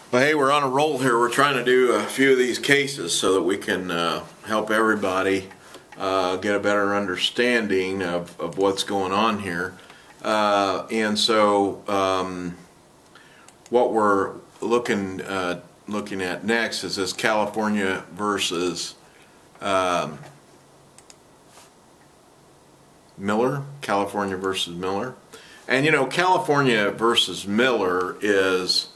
Well, hey, we're on a roll here. We're trying to do a few of these cases so that we can help everybody get a better understanding of what's going on here. What we're looking at next is this California versus Miller. California versus Miller. And you know, California versus Miller is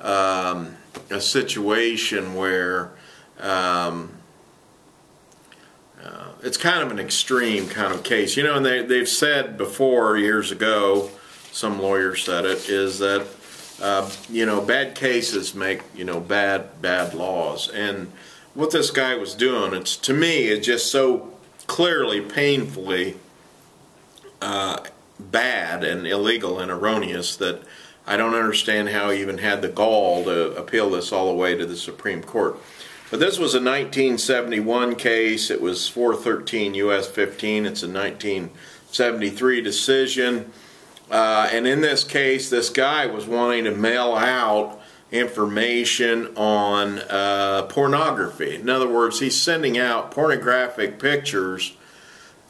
a situation where it's kind of an extreme kind of case. You know, and they've said before, years ago, some lawyers said it, is that you know, bad cases make, you know, bad laws. And what this guy was doing, it's, to me, it's just so clearly, painfully bad and illegal and erroneous that I don't understand how he even had the gall to appeal this all the way to the Supreme Court. But this was a 1971 case. It was 413 U.S. 15. It's a 1973 decision. And in this case, this guy was wanting to mail out information on pornography. In other words, he's sending out pornographic pictures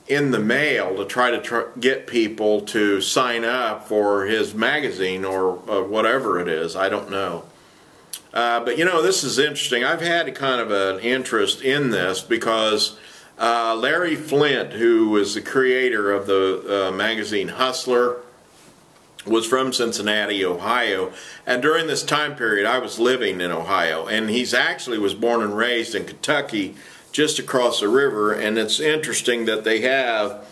in the mail to try to get people to sign up for his magazine or whatever it is. I don't know. But you know, this is interesting. I've had kind of an interest in this because Larry Flynt, who was the creator of the magazine Hustler, was from Cincinnati, Ohio, and during this time period I was living in Ohio, and he's actually was born and raised in Kentucky, just across the river. And it's interesting that they have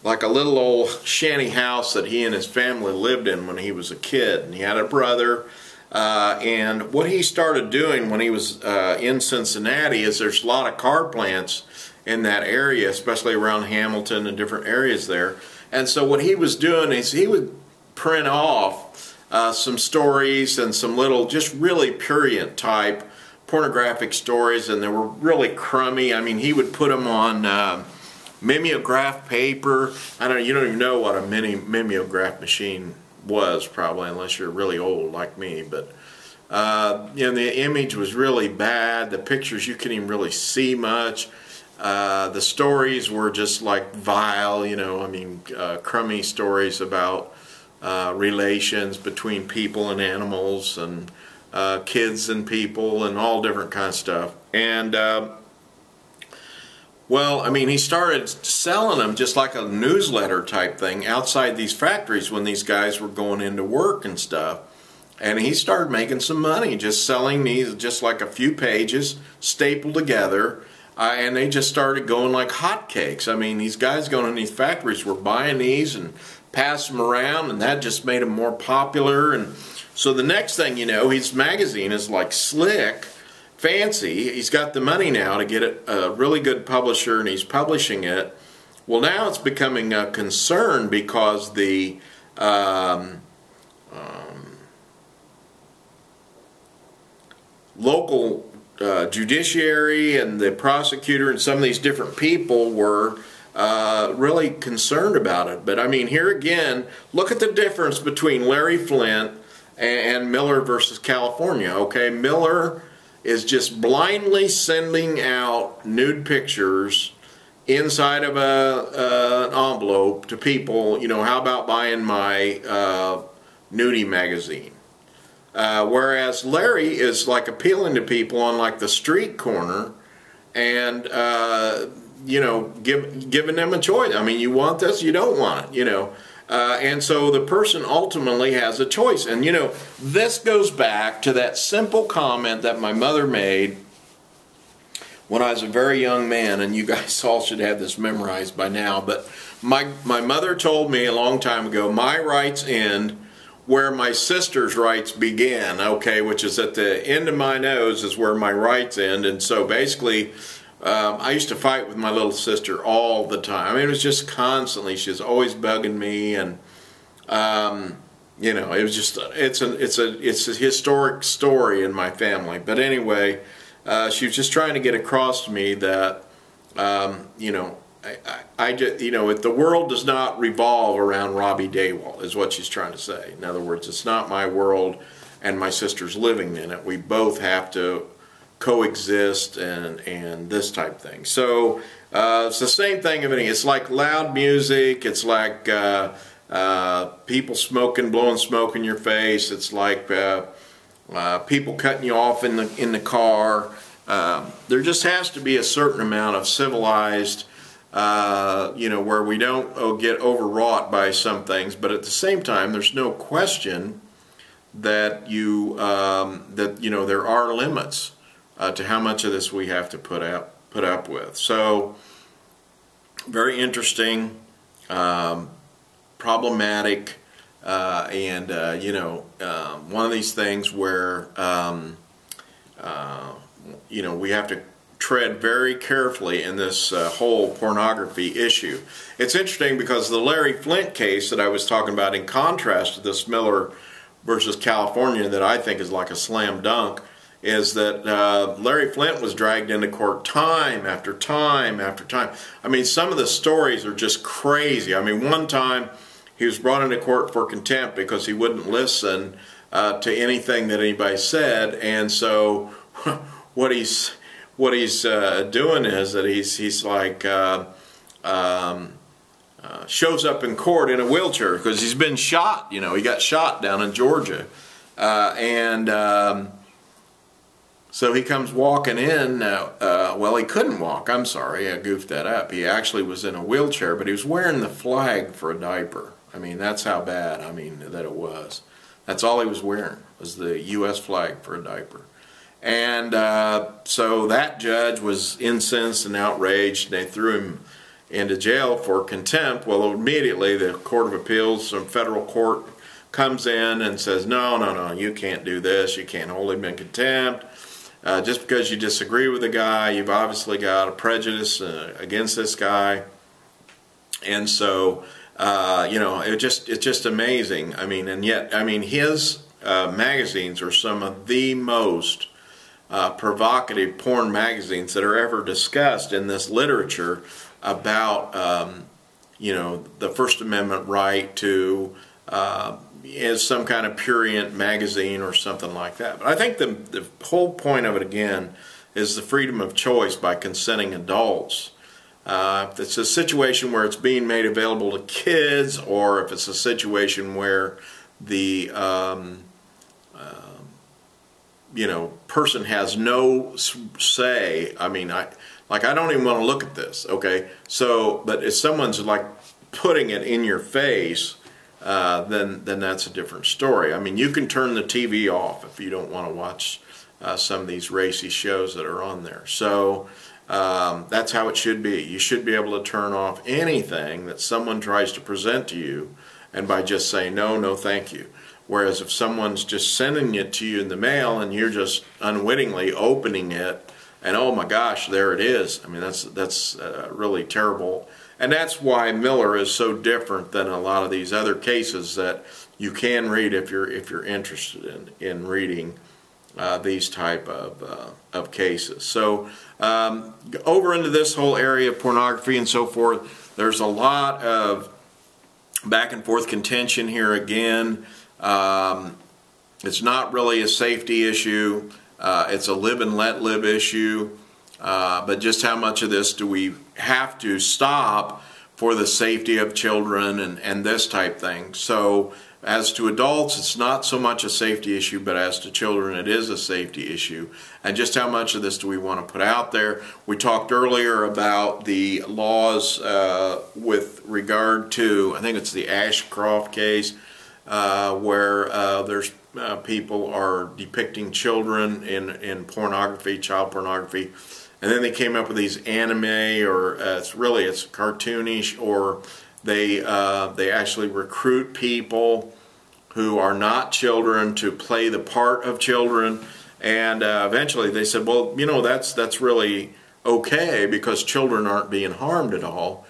like a little old shanty house that he and his family lived in when he was a kid, and he had a brother. And what he started doing when he was in Cincinnati is there's a lot of car plants in that area, especially around Hamilton and different areas there. And so what he was doing is he would print off some stories and some little, just really prurient type pornographic stories, and they were really crummy. I mean, he would put them on mimeograph paper. You don't even know what a mimeograph machine was, probably, unless you're really old like me. But you know, the image was really bad. The pictures, you couldn't even really see much. The stories were just like vile, you know, I mean, crummy stories about relations between people and animals, and kids and people, and all different kind of stuff. And well, I mean, he started selling them just like a newsletter type thing outside these factories when these guys were going into work and stuff. And he started making some money just selling these, just like a few pages stapled together, and they just started going like hotcakes. I mean, these guys going in these factories were buying these and passing them around, and that just made them more popular. And so the next thing you know, his magazine is like slick, fancy. He's got the money now to get it a really good publisher, and he's publishing it. Well, now it's becoming a concern because the local judiciary and the prosecutor and some of these different people were really concerned about it. But I mean, here again, look at the difference between Larry Flynt and Miller versus California. Okay, Miller is just blindly sending out nude pictures inside of an envelope to people. You know, how about buying my nudie magazine? Whereas Larry is like appealing to people on like the street corner, and you know, giving them a choice. I mean, you want this, you don't want it, you know. And so the person ultimately has a choice. And you know, this goes back to that simple comment that my mother made when I was a very young man, and you guys all should have this memorized by now. But my mother told me a long time ago, my rights end where my sister's rights began, okay, which is at the end of my nose is where my rights end. And so basically, I used to fight with my little sister all the time. I mean, it was just constantly. She was always bugging me, and you know, it was just it's a historic story in my family. But anyway, she was just trying to get across to me that you know, I just, you know, the world does not revolve around Robbie Dawalt, is what she's trying to say. In other words, it's not my world, and my sister's living in it. We both have to coexist and this type of thing. So it's the same thing. It's like loud music. It's like people smoking, blowing smoke in your face. It's like people cutting you off in the car. There just has to be a certain amount of civilized, where we don't get overwrought by some things, but at the same time, there's no question that there are limits to how much of this we have to put up with. So, very interesting, problematic, and one of these things where we have to tread very carefully in this whole pornography issue. It's interesting because the Larry Flynt case that I was talking about, in contrast to this Miller versus California that I think is like a slam dunk, is that Larry Flynt was dragged into court time after time after time. I mean, some of the stories are just crazy. I mean, one time he was brought into court for contempt because he wouldn't listen to anything that anybody said, and so what he's doing is that he's like shows up in court in a wheelchair because he's been shot. He got shot down in Georgia, so he comes walking in. Well, he couldn't walk. I'm sorry, I goofed that up. He actually was in a wheelchair, but he was wearing the flag for a diaper. I mean, that's how bad, that it was. That's all he was wearing, was the U.S. flag for a diaper. And so that judge was incensed and outraged, and they threw him into jail for contempt. Well, immediately the Court of Appeals, some federal court, comes in and says, no, you can't do this. You can't hold him in contempt. Just because you disagree with the guy, you've obviously got a prejudice against this guy. And so, it's just amazing. I mean, and yet, his magazines are some of the most provocative porn magazines that are ever discussed in this literature about, the First Amendment right to is some kind of prurient magazine or something like that. But I think the whole point of it, again, is the freedom of choice by consenting adults. If it's a situation where it's being made available to kids, or if it's a situation where the person has no say. I don't even want to look at this. Okay, so but if someone's like putting it in your face, then that's a different story. I mean, you can turn the TV off if you don't want to watch some of these racy shows that are on there. So that's how it should be. You should be able to turn off anything that someone tries to present to you, and by just saying no, thank you. Whereas if someone's just sending it to you in the mail and you're just unwittingly opening it, and oh my gosh, there it is. I mean, that's really terrible. And that's why Miller is so different than a lot of these other cases that you can read if you're interested in reading these type of cases. So over into this whole area of pornography and so forth, there's a lot of back and forth contention here again. It's not really a safety issue. It's a live and let live issue. But just how much of this do we have to stop for the safety of children and this type thing? So as to adults, it's not so much a safety issue, but as to children, it is a safety issue. And just how much of this do we want to put out there? We talked earlier about the laws with regard to, I think it's the Ashcroft case, where there's people are depicting children in pornography, child pornography, and then they came up with these anime, or it's cartoonish, or they actually recruit people who are not children to play the part of children, and eventually they said, well, that's really okay because children aren't being harmed at all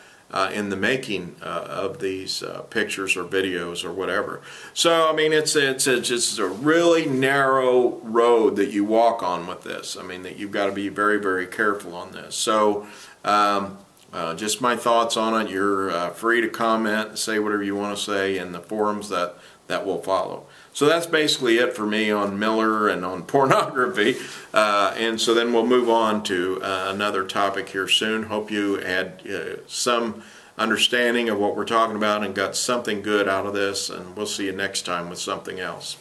in the making of these pictures or videos or whatever. So, I mean, it's just a really narrow road that you walk on with this. I mean, that you've got to be very, very careful on this. So, just my thoughts on it. You're free to comment and say whatever you want to say in the forums that that will follow. So that's basically it for me on Miller and on pornography. And so then we'll move on to another topic here soon. Hope you had some understanding of what we're talking about and got something good out of this, and we'll see you next time with something else.